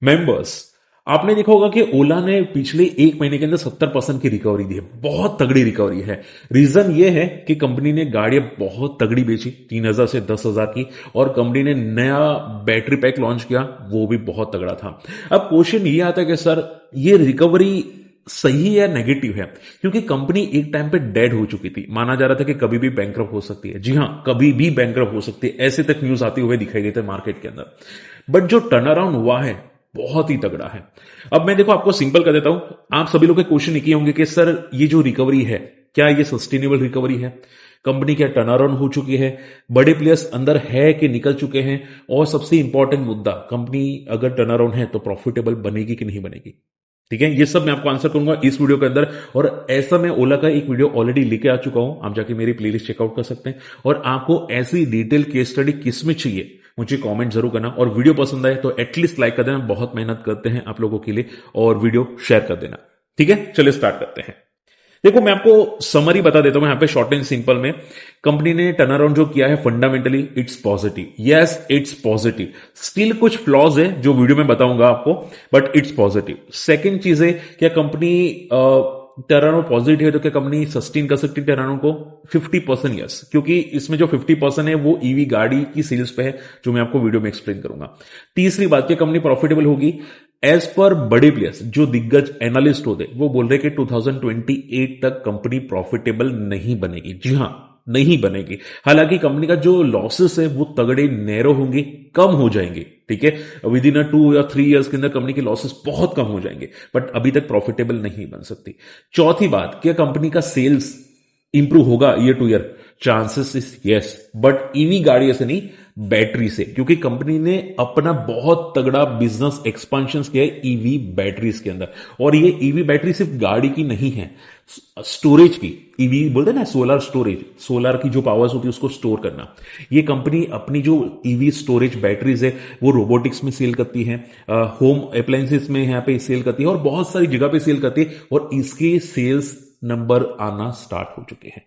Members, आपने देखा होगा कि ओला ने पिछले एक महीने के अंदर 70% की रिकवरी दी है। बहुत तगड़ी रिकवरी है। रीजन ये है कि कंपनी ने गाड़ियां बहुत तगड़ी बेची, 3,000 से 10,000 की, और कंपनी ने नया बैटरी पैक लॉन्च किया, वो भी बहुत तगड़ा था। अब क्वेश्चन ये आता है कि सर ये रिकवरी सही है या नेगेटिव है, क्योंकि कंपनी एक टाइम पे डेड हो चुकी थी। माना जा रहा था कि कभी भी बैंकरप्ट हो सकती है। जी हां, कभी भी बैंकरप्ट हो सकती है, ऐसे तक न्यूज आते हुए दिखाई देते मार्केट के अंदर। बट जो टर्न अराउंड हुआ है बहुत ही तगड़ा है। अब मैं देखो आपको सिंपल कर देता हूं। आप सभी लोग के क्वेश्चन एक ही होंगे कि सर ये जो रिकवरी है, क्या ये सस्टेनेबल रिकवरी है? कंपनी क्या टर्न अराउंड हो चुकी है? बड़े प्लेयर्स अंदर है कि निकल चुके हैं? और सबसे इंपॉर्टेंट मुद्दा, कंपनी अगर टर्न अराउंड है तो प्रॉफिटेबल बनेगी कि नहीं बनेगी? ठीक है, ये सब मैं आपको आंसर करूंगा इस वीडियो के अंदर। और ऐसा मैं ओला का एक वीडियो ऑलरेडी लेके आ चुका हूं, आप जाके मेरी प्लेलिस्ट चेकआउट कर सकते हैं। और आपको ऐसी डिटेल केस स्टडी किसमें चाहिए मुझे कमेंट जरूर करना। और वीडियो पसंद आए तो एटलीस्ट लाइक कर देना, बहुत मेहनत करते हैं आप लोगों के लिए। और वीडियो शेयर कर देना। ठीक है, चलिए स्टार्ट करते हैं। देखो मैं आपको समरी बता देता हूं यहां पे शॉर्ट एंड सिंपल में। कंपनी ने टर्न अराउंड जो किया है fundamentally it's positive. Yes, it's positive. Still कुछ फ्लॉज है जो वीडियो में बताऊंगा आपको, बट इट्स पॉजिटिव। सेकेंड चीज है, क्या कंपनी टर्न अराउंड पॉजिटिव है तो क्या कंपनी सस्टेन कर सकती है टर्न अराउंड को? 50% यस, क्योंकि इसमें जो 50% है वो ईवी गाड़ी की सेल्स पे है, जो मैं आपको वीडियो में एक्सप्लेन करूंगा। तीसरी बात, क्या कंपनी प्रॉफिटेबल होगी? एज पर बड़े प्लेयर्स, जो दिग्गज एनालिस्ट होते, वो बोल रहे कि 2028 तक कंपनी प्रॉफिटेबल नहीं बनेगी। जी हां, नहीं बनेगी। हालांकि कंपनी का जो लॉसेस है वो तगड़े नैरो होंगे, कम हो जाएंगे। ठीक है, विद इन 2 या 3 इयर्स के अंदर कंपनी के लॉसेस बहुत कम हो जाएंगे, बट अभी तक प्रॉफिटेबल नहीं बन सकती। चौथी बात, क्या कंपनी का सेल्स इंप्रूव होगा year two year? Chances is yes, but EV गाड़ियों से नहीं, बैटरी से, क्योंकि कंपनी ने अपना बहुत तगड़ा बिजनेस एक्सपांशन किया है ईवी बैटरीज के अंदर। और ये ईवी बैटरी सिर्फ गाड़ी की नहीं है, स्टोरेज की। ईवी बोलते हैं ना, सोलर स्टोरेज, सोलर की जो पावर्स होती है उसको स्टोर करना। ये कंपनी अपनी जो ईवी स्टोरेज बैटरीज है वो रोबोटिक्स में सेल करती है, होम अप्लायंसेस में यहां पे सेल करती है, और बहुत सारी जगह पे सेल करती है। और इसके सेल्स नंबर आना स्टार्ट हो चुके हैं।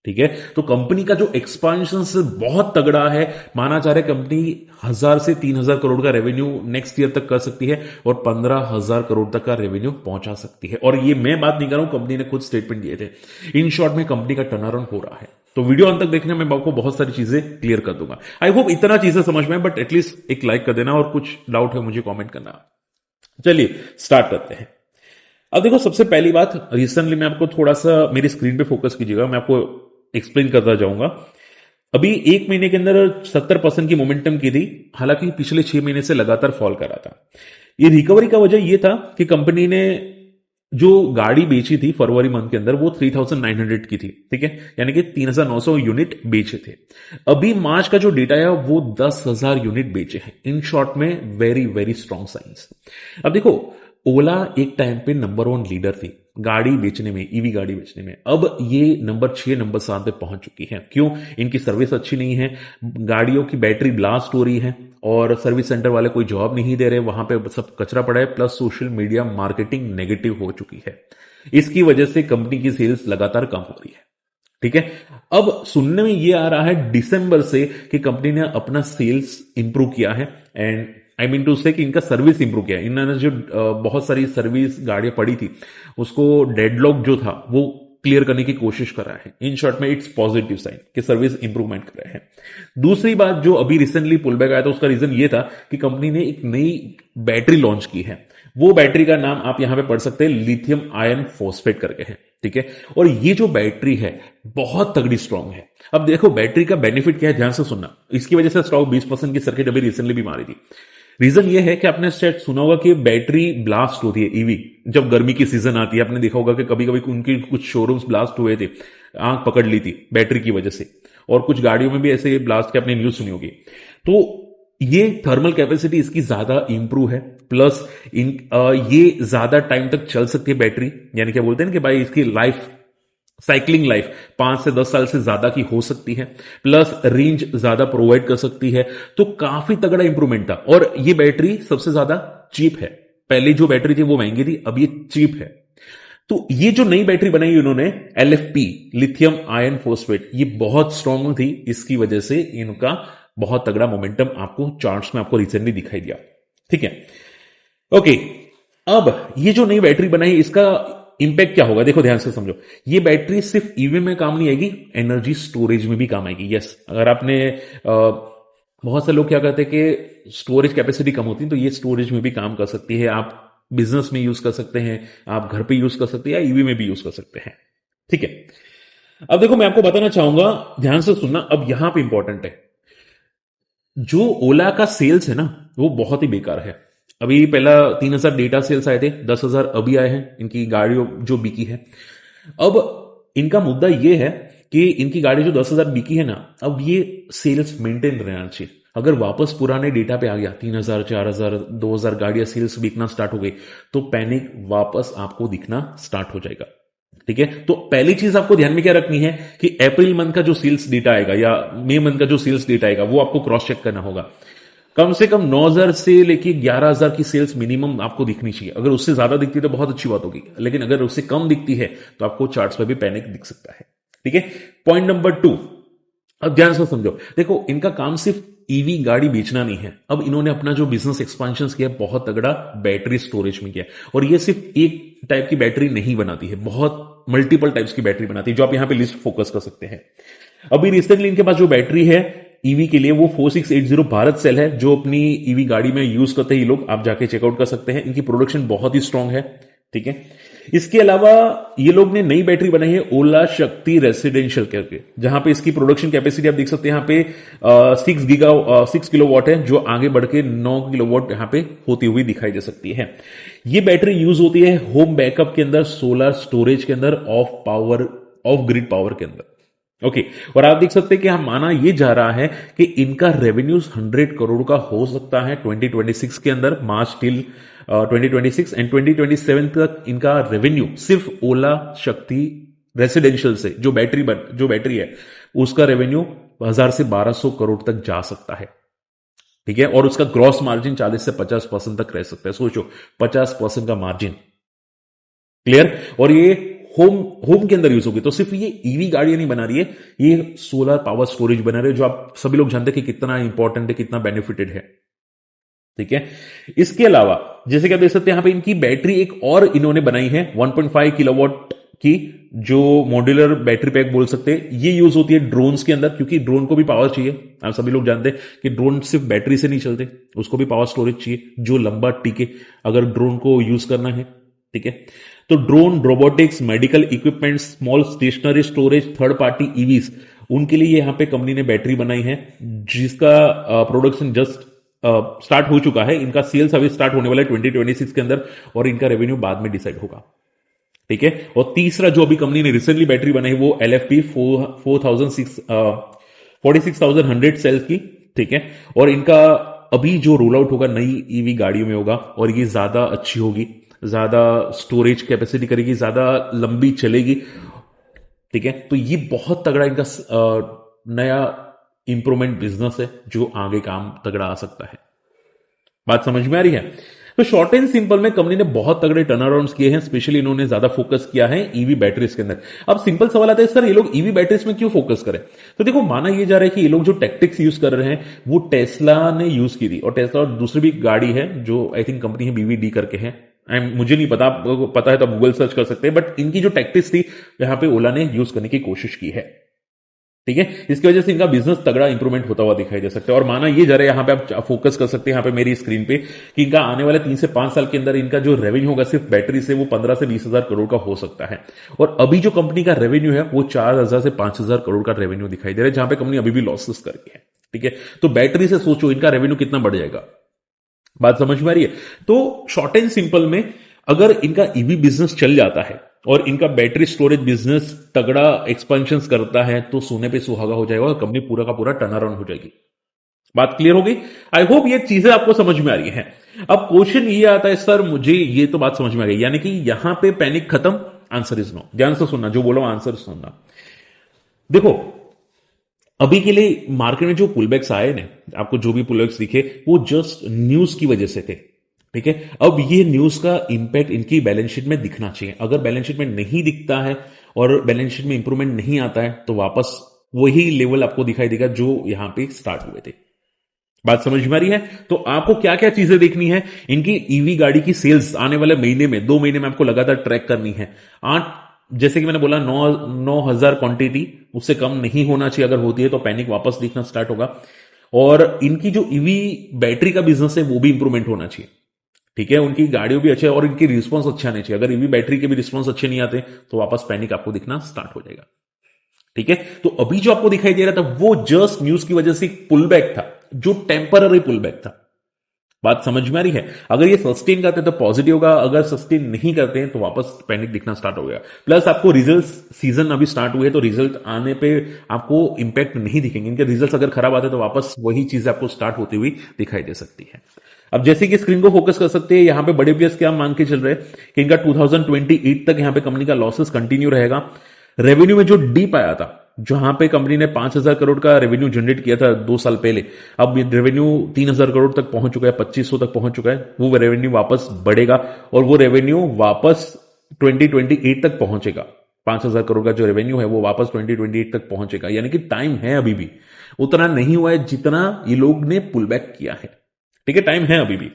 ठीक है, तो कंपनी का जो एक्सपांशन बहुत तगड़ा है। माना जा रहा है कंपनी 1,000 से 3,000 करोड़ का रेवेन्यू नेक्स्ट ईयर तक कर सकती है, और 15,000 करोड़ तक का रेवेन्यू पहुंचा सकती है। और ये मैं बात नहीं कर रहा हूं, कंपनी ने खुद स्टेटमेंट दिए थे। इन शॉर्ट में कंपनी का टर्न अराउंड हो रहा है। तो वीडियो अंत तक देखने में आपको बहुत सारी चीजें क्लियर कर दूंगा। आई होप इतना चीजें समझ में, बट एटलीस्ट एक लाइक कर देना, और कुछ डाउट है मुझे कॉमेंट करना। चलिए स्टार्ट करते हैं। अब देखो, सबसे पहली बात, रिसेंटली मैं आपको थोड़ा सा मेरी स्क्रीन पे फोकस कीजिएगा, मैं आपको एक्सप्लेन करता जाऊंगा। अभी एक महीने के अंदर 70% की मोमेंटम की थी, हालांकि पिछले 6 महीने से लगातार फॉल कर रहा था। ये रिकवरी का वजह ये था कि कंपनी ने जो गाड़ी बेची थी फरवरी मंथ के अंदर वो 3,900 की थी। ठीक है, यानी कि 3,900 यूनिट बेचे थे। अभी मार्च का जो डेटा है वो 10,000 यूनिट बेचे हैं। इन शॉर्ट में वेरी वेरी स्ट्रॉन्ग साइंस। अब देखो, ओला एक टाइम पे नंबर 1 लीडर थी गाड़ी बेचने में, ईवी गाड़ी बेचने में। अब ये नंबर 6 नंबर 7 पे पहुंच चुकी है। क्यों? इनकी सर्विस अच्छी नहीं है, गाड़ियों की बैटरी ब्लास्ट हो रही है, और सर्विस सेंटर वाले कोई जवाब नहीं दे रहे, वहां पे सब कचरा पड़ा है, plus social media marketing negative हो चुकी है। इसकी वजह से कंपनी की सेल्स लगातार कम हो रही है। ठीक है, अब सुनने में यह आ रहा है दिसंबर से कि कंपनी ने अपना सेल्स इंप्रूव किया है, एंड आई मीन टू से कि इनका सर्विस इंप्रूव किया है। इन्होंने जो बहुत सारी सर्विस गाड़ियां पड़ी थी उसको डेडलॉक जो था वो क्लियर करने की कोशिश कर रहा है। इन शॉर्ट में इट्स पॉजिटिव साइन कि सर्विस इंप्रूवमेंट कर रहे हैं। दूसरी बात, जो अभी रिसेंटली पुल बैक आया था उसका रीजन ये था कि कंपनी ने एक नई बैटरी लॉन्च की है। वो बैटरी का नाम आप यहां पे पढ़ सकते हैं, लिथियम आयन फॉस्फेट करके है। ठीक है, और ये जो बैटरी है बहुत तगड़ी स्ट्रांग है। अब देखो बैटरी का बेनिफिट क्या है, ध्यान से सुनना। इसकी वजह से स्टॉक 20% की सर्किट अभी रिसेंटली भी मारी थी। रीजन ये है कि आपने शायद सुना होगा कि बैटरी ब्लास्ट होती है ईवी, जब गर्मी की सीजन आती है। आपने देखा होगा कि कभी कभी उनकी कुछ शोरूम्स ब्लास्ट हुए थे, आंख पकड़ ली थी बैटरी की वजह से। और कुछ गाड़ियों में भी ऐसे ब्लास्ट के आपने न्यूज सुनी होगी। तो ये थर्मल कैपेसिटी इसकी ज्यादा इंप्रूव है, प्लस ये ज्यादा टाइम तक चल सकती है बैटरी। यानी क्या बोलते हैं कि भाई इसकी लाइफ साइकिलिंग लाइफ 5 से 10 साल से ज्यादा की हो सकती है, प्लस रेंज ज्यादा प्रोवाइड कर सकती है। तो काफी तगड़ा इंप्रूवमेंट था, और ये बैटरी सबसे ज्यादा चीप है। पहले जो बैटरी थी वो महंगी थी, अब ये चीप है। तो ये जो नई बैटरी बनाई उन्होंने, LFP लिथियम आयन फॉस्फेट, ये बहुत स्ट्रांग थी। इसकी वजह से इनका बहुत तगड़ा मोमेंटम आपको चार्ट्स में आपको रिसेंटली दिखाई दिया। ठीक है, ओके, अब ये जो नई बैटरी बनाई इसका इंपैक्ट क्या होगा, देखो ध्यान से समझो। ये बैटरी सिर्फ ईवी में काम नहीं आएगी, एनर्जी स्टोरेज में भी काम आएगी। यस, अगर आपने बहुत से लोग क्या कहते हैं कि स्टोरेज कैपेसिटी कम होती है, तो ये स्टोरेज में भी काम कर सकती है। आप बिजनेस में यूज कर सकते हैं, आप घर पे यूज कर सकते हैं, या ईवी में भी यूज कर सकते हैं। ठीक है, अब देखो मैं आपको बताना चाहूंगा, ध्यान से सुनना, अब यहां पे इंपॉर्टेंट है। जो ओला का सेल्स है ना, वो बहुत ही बेकार है। अभी पहला 3,000 डेटा सेल्स आए थे, 10,000 अभी आए हैं इनकी गाड़ियों जो बिकी है। अब इनका मुद्दा ये है कि इनकी गाड़ी जो 10,000 बिकी है ना, अब ये सेल्स मेंटेन रहना चाहिए। अगर वापस पुराने डेटा पे आ गया, 3,000 4,000 2,000 गाड़ियां सेल्स बिकना स्टार्ट हो गई, तो पैनिक वापस आपको दिखना स्टार्ट हो जाएगा। ठीक है, तो पहली चीज आपको ध्यान में क्या रखनी है कि अप्रैल मंथ का जो सेल्स डेटा आएगा या मई मंथ का जो सेल्स डेटा आएगा, वो आपको क्रॉस चेक करना होगा। कम से कम 9,000 से लेके 11,000 की सेल्स मिनिमम आपको दिखनी चाहिए। अगर उससे ज्यादा दिखती है तो बहुत अच्छी बात होगी, लेकिन अगर उससे कम दिखती है तो आपको चार्ट्स पे भी पैनिक दिख सकता है। ठीक है, पॉइंट नंबर 2, अब ध्यान से समझो। देखो, इनका काम सिर्फ ईवी गाड़ी बेचना नहीं है, अब इन्होंने अपना जो बिजनेस एक्सपेंशन किया बहुत तगड़ा बैटरी स्टोरेज में किया। और ये सिर्फ एक टाइप की बैटरी नहीं बनाती है, बहुत मल्टीपल टाइप्स की बैटरी बनाती है, जो आप यहां पे लिस्ट फोकस कर सकते हैं। अभी रिसेंटली इनके पास जो बैटरी है ईवी के लिए, वो 4680 भारत सेल है, जो अपनी ईवी गाड़ी में यूज करते हैं ये लोग, आप जाके चेकआउट कर सकते हैं। इनकी प्रोडक्शन बहुत ही स्ट्रांग है। ठीक है, इसके अलावा ये लोग ने नई बैटरी बनाई है ओला शक्ति रेसिडेंशियल करके, जहां पे इसकी प्रोडक्शन कैपेसिटी आप देख सकते हैं यहां पे 6 किलोवाट है, जो आगे बढ़ के 9 किलोवाट यहां पे होती हुई दिखाई दे सकती है। ये बैटरी यूज होती है होम बैकअप के अंदर, सोलर स्टोरेज के अंदर, ऑफ ग्रिड पावर के अंदर। ओके, और आप देख सकते हैं कि माना यह जा रहा है कि इनका रेवेन्यूज 100 करोड़ का हो सकता है 2026 के अंदर, मार्च टिल 2026, एंड 2027 तक इनका रेवेन्यू सिर्फ ओला शक्ति रेसिडेंशियल से जो बैटरी है, उसका रेवेन्यू 1,000 से 1,200 करोड़ तक जा सकता है। ठीक है, और उसका ग्रॉस मार्जिन 40 से 50% तक रह सकता है। सोचो, 50% का मार्जिन। क्लियर, और ये होम होम के अंदर यूज होगी। तो सिर्फ ये ईवी गाड़ियां नहीं बना रही है, ये सोलर पावर स्टोरेज बना रही है, जो आप सभी लोग जानते हैं कि कितना इंपॉर्टेंट है, कितना बेनिफिटेड है। ठीक है, इसके अलावा जैसे कि आप देख सकते हैं यहां पे इनकी बैटरी एक और इन्होंने बनाई है 1.5 किलोवाट की, जो मॉड्यूलर बैटरी पैक बोल सकते हैं। ये यूज होती है ड्रोन्स के अंदर, क्योंकि ड्रोन को भी पावर चाहिए। आप सभी लोग जानते हैं कि ड्रोन सिर्फ बैटरी से नहीं चलते, उसको भी पावर स्टोरेज चाहिए जो लंबा टिके, अगर ड्रोन को यूज करना है। ठीक है, तो drone, robotics, medical equipment, small stationery storage, third party EVs, उनके लिए यहां पे कंपनी ने बैटरी बनाई है, जिसका प्रोडक्शन जस्ट स्टार्ट हो चुका है। इनका सेल्स अभी स्टार्ट होने वाला है 2026 के अंदर, और इनका रेवेन्यू बाद में डिसाइड होगा। ठीक है, और तीसरा जो अभी कंपनी ने रिसेंटली बैटरी बनाई वो LFP 46,100 सेल्स की। ठीक है, और इनका अभी जो रोल आउट होगा नई ईवी गाड़ियों में होगा, और ये ज्यादा अच्छी होगी, ज्यादा स्टोरेज कैपेसिटी करेगी, ज्यादा लंबी चलेगी। ठीक है, तो ये बहुत तगड़ा इनका नया इंप्रूवमेंट बिजनेस है, जो आगे काम तगड़ा आ सकता है। बात समझ में आ रही है? तो शॉर्ट एंड सिंपल में कंपनी ने बहुत तगड़े टर्न अराउंड किए हैं, स्पेशली इन्होंने ज्यादा फोकस किया है ईवी बैटरीज के अंदर। अब सिंपल सवाल आता है, सर ये लोग ईवी बैटरीज में क्यों फोकस करें? तो देखो, माना ये जा रहा है कि ये लोग जो टैक्टिक्स यूज कर रहे हैं वो टेस्ला ने यूज की थी, और टेस्ला और दूसरी भी गाड़ी है जो आई थिंक कंपनी है BVD करके है, मुझे नहीं पता, आपको पता है तो गूगल सर्च कर सकते हैं। बट इनकी जो टैक्टिक्स थी यहां पे ओला ने यूज करने की कोशिश की है। ठीक है, इसकी वजह से इनका बिजनेस तगड़ा इंप्रूवमेंट होता हुआ दिखाई दे सकता है। और माना ये जा रहा है, यहां पे आप फोकस कर सकते हैं यहां पे मेरी स्क्रीन पे, कि इनका आने वाले 3 से 5 साल के अंदर इनका जो रेवेन्यू होगा सिर्फ बैटरी से, वो 15 से 20,000 करोड़ का हो सकता है। और अभी जो कंपनी का रेवेन्यू है वो 4,000 से 5,000 करोड़ का रेवेन्यू दिखाई दे रहा है, जहां पे कंपनी अभी भी लॉसेस कर रही है। ठीक है, तो बैटरी से सोचो इनका रेवेन्यू कितना बढ़ जाएगा। बात समझ में आ रही है? तो शॉर्ट एंड सिंपल में, अगर इनका ईवी बिजनेस चल जाता है और इनका बैटरी स्टोरेज बिजनेस तगड़ा एक्सपेंशन करता है, तो सोने पे सुहागा हो जाएगा और कंपनी पूरा का पूरा टर्न अराउंड हो जाएगी। बात क्लियर हो गई? आई होप ये चीजें आपको समझ में आ रही हैं। अब क्वेश्चन ये आता है, सर मुझे ये तो बात समझ में आ गई, यानी कि यहां पे पैनिक खत्म? Answer is no. ध्यान से सुनना, जो बोलो आंसर सुनना। देखो, अभी के लिए मार्केट में जो पुलबैक्स आए ना, आपको जो भी पुलबैक्स दिखे, वो जस्ट न्यूज की वजह से थे। ठीक है, अब ये न्यूज का इंपैक्ट इनकी बैलेंस शीट में दिखना चाहिए। अगर बैलेंस शीट में नहीं दिखता है और बैलेंस शीट में इंप्रूवमेंट नहीं आता है, तो वापस वही लेवल आपको दिखाई देगा जो यहां पे स्टार्ट हुए थे। बात समझ में आ रही है? तो आपको क्या क्या चीजें देखनी है, इनकी ईवी गाड़ी की सेल्स आने वाले महीने में, 2 महीने में आपको लगातार ट्रैक करनी है। 8, जैसे कि मैंने बोला, 9,000 क्वांटिटी, उससे कम नहीं होना चाहिए। अगर होती है तो पैनिक वापस दिखना स्टार्ट होगा। और इनकी जो ईवी बैटरी का बिजनेस है वो भी इंप्रूवमेंट होना चाहिए। ठीक है, उनकी गाड़ियों भी अच्छे और इनकी रिस्पॉन्स अच्छा नहीं चाहिए। अगर ईवी बैटरी के भी रिस्पॉन्स अच्छे नहीं आते तो वापस पैनिक आपको दिखना स्टार्ट हो जाएगा। ठीक है, तो अभी जो आपको दिखाई दे रहा था वो जस्ट न्यूज की वजह से एक पुल बैक था, जो टेम्पररी पुल बैक था। बात समझ में आ रही है? अगर ये सस्टेन करते हैं तो पॉजिटिव होगा, अगर सस्टेन नहीं करते हैं तो वापस पैनिक दिखना स्टार्ट हो गया। प्लस आपको रिजल्ट, सीजन अभी स्टार्ट हुए तो रिजल्ट आने पे आपको इंपैक्ट नहीं दिखेंगे। इनके रिजल्ट अगर खराब आते तो वापस वही चीजें आपको स्टार्ट होती हुई दिखाई दे सकती है। अब जैसे कि स्क्रीन को फोकस कर सकते हैं, यहां पे बड़े प्लेयर्स क्या मान के चल रहे हैं कि इनका 2028 तक यहां पे कंपनी का लॉसेस कंटिन्यू रहेगा। रेवेन्यू में जो डीप आया था, जहां पे कंपनी ने 5,000 करोड़ का रेवेन्यू जनरेट किया था 2 साल पहले, अब रेवेन्यू 3,000 करोड़ तक पहुंच चुका है, 2,500 तक पहुंच चुका है। वो रेवेन्यू वापस बढ़ेगा और वो रेवेन्यू वापस 2028 तक पहुंचेगा। 5,000 करोड़ का जो रेवेन्यू है वो वापस 2028 तक पहुंचेगा, यानी कि टाइम है अभी भी। उतना नहीं हुआ है जितना ये लोग ने पुल बैक किया है। ठीक है, टाइम है अभी भी।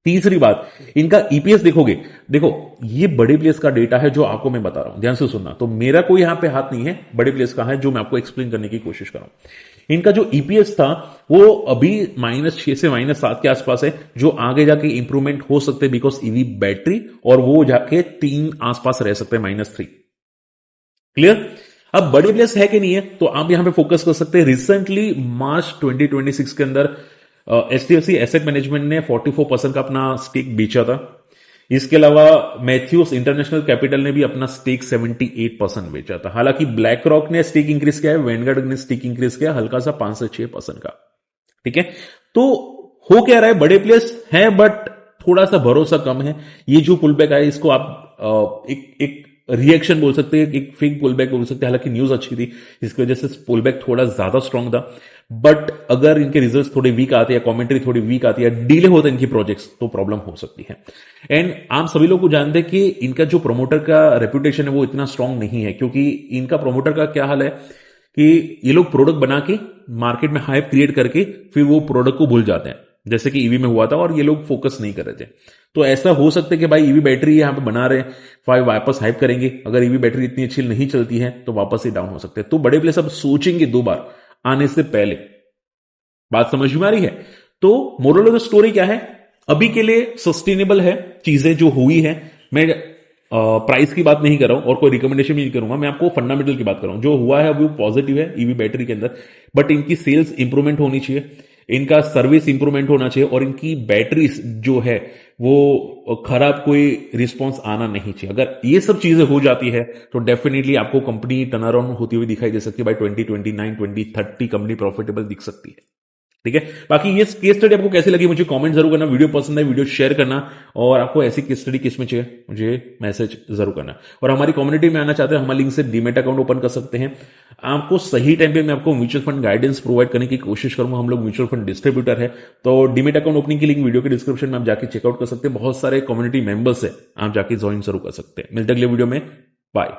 तीसरी बात, इनका ईपीएस देखोगे, देखो ये बड़े प्लेस का डेटा है जो आपको मैं बता रहा हूं, ध्यान से सुनना। तो मेरा कोई यहां पे हाथ नहीं है, बड़े प्लेस का है जो मैं आपको एक्सप्लेन करने की कोशिश कर रहा हूं। इनका जो ईपीएस था वो अभी -6 से -7 के आसपास है, जो आगे जाके इंप्रूवमेंट हो सकते हैं बिकॉज ईवी बैटरी, और वो जाके 3 आसपास रह सकते हैं, -3। क्लियर? अब बड़े प्लेस है कि नहीं है तो आप यहां पे फोकस कर सकते हैं। रिसेंटली मार्च 2026 के अंदर एचडीएफसी एसेट मैनेजमेंट ने 44% का अपना स्टेक बेचा था। इसके अलावा मैथ्यूस इंटरनेशनल कैपिटल ने भी अपना स्टेक 78% बेचा था। हालांकि ब्लैक रॉक ने स्टेक इंक्रीज किया है, वैनगार्ड ने स्टेक इंक्रीज किया हल्का सा 5 से 6% का। ठीक है, तो हो क्या रहा है, बड़े प्लेयर्स हैं बट थोड़ा सा भरोसा कम है। ये जो पुल बैक आया इसको आप एक रिएक्शन बोल सकते हैं, एक फेक पुल बैक बोल सकते हैं। हालांकि न्यूज अच्छी थी, इसकी वजह से पुल बैक थोड़ा ज्यादा स्ट्रांग था। बट अगर इनके रिजल्ट्स थोड़े वीक आते हैं, कमेंट्री थोड़ी वीक आती है, डिले होता है इनकी प्रोजेक्ट्स, तो प्रॉब्लम हो सकती है। एंड आप सभी लोग को जानते हैं कि इनका जो प्रोमोटर का रेपुटेशन है वो इतना स्ट्रांग नहीं है, क्योंकि इनका प्रोमोटर का क्या हाल है कि ये लोग प्रोडक्ट बना के मार्केट में हाइप क्रिएट करके फिर वो प्रोडक्ट को भूल जाते हैं, जैसे कि ईवी में हुआ था, और ये लोग फोकस नहीं कर रहे थे। तो ऐसा हो सकता है कि भाई ईवी बैटरी यहां पे बना रहे हैं, वापस हाइप करेंगे, अगर ईवी बैटरी इतनी अच्छी नहीं चलती है तो वापस ही डाउन हो सकते हैं। तो बड़े प्लेयर्स अब सोचेंगे 2 बार आने से पहले। बात समझ में आ रही है? तो मोरल ऑफ द स्टोरी क्या है, अभी के लिए सस्टेनेबल है चीजें जो हुई है। मैं प्राइस की बात नहीं कर रहा हूं और कोई रिकमेंडेशन भी नहीं करूंगा, मैं आपको फंडामेंटल की बात कर रहा हूं। जो हुआ है वो पॉजिटिव है ईवी बैटरी के अंदर, बट इनकी सेल्स इंप्रूवमेंट होनी चाहिए, इनका सर्विस इंप्रूवमेंट होना चाहिए, और इनकी बैटरी जो है वो खराब कोई रिस्पॉन्स आना नहीं चाहिए। अगर ये सब चीजें हो जाती है तो डेफिनेटली आपको कंपनी टर्न अराउंड होती हुई दिखाई दे सकती है। बाय 2029 2030 कंपनी प्रॉफिटेबल दिख सकती है। ठीक है, बाकी ये केस स्टडी आपको कैसी लगी मुझे कमेंट जरूर करना। वीडियो पसंद है वीडियो शेयर करना, और आपको ऐसी केस स्टडी किस में चाहिए मुझे मैसेज जरूर करना। और हमारी कम्युनिटी में आना चाहते हैं, हमारे लिंक से डीमेट अकाउंट ओपन कर सकते हैं। आपको सही टाइम पे मैं आपको म्यूचुअल फंड गाइडेंस प्रोवाइड करने की कोशिश करूंगा। हम लोग म्यूचुअल फंड डिस्ट्रीब्यूटर है, तो डीमेट अकाउंट ओपनिंग की लिंक वीडियो के डिस्क्रिप्शन में आप जाके चेकआउट कर सकते हैं। बहुत सारे कम्युनिटी मेंबर्स है, आप जाके ज्वाइन जरूर कर सकते हैं। मिलते अगले वीडियो में, बाय।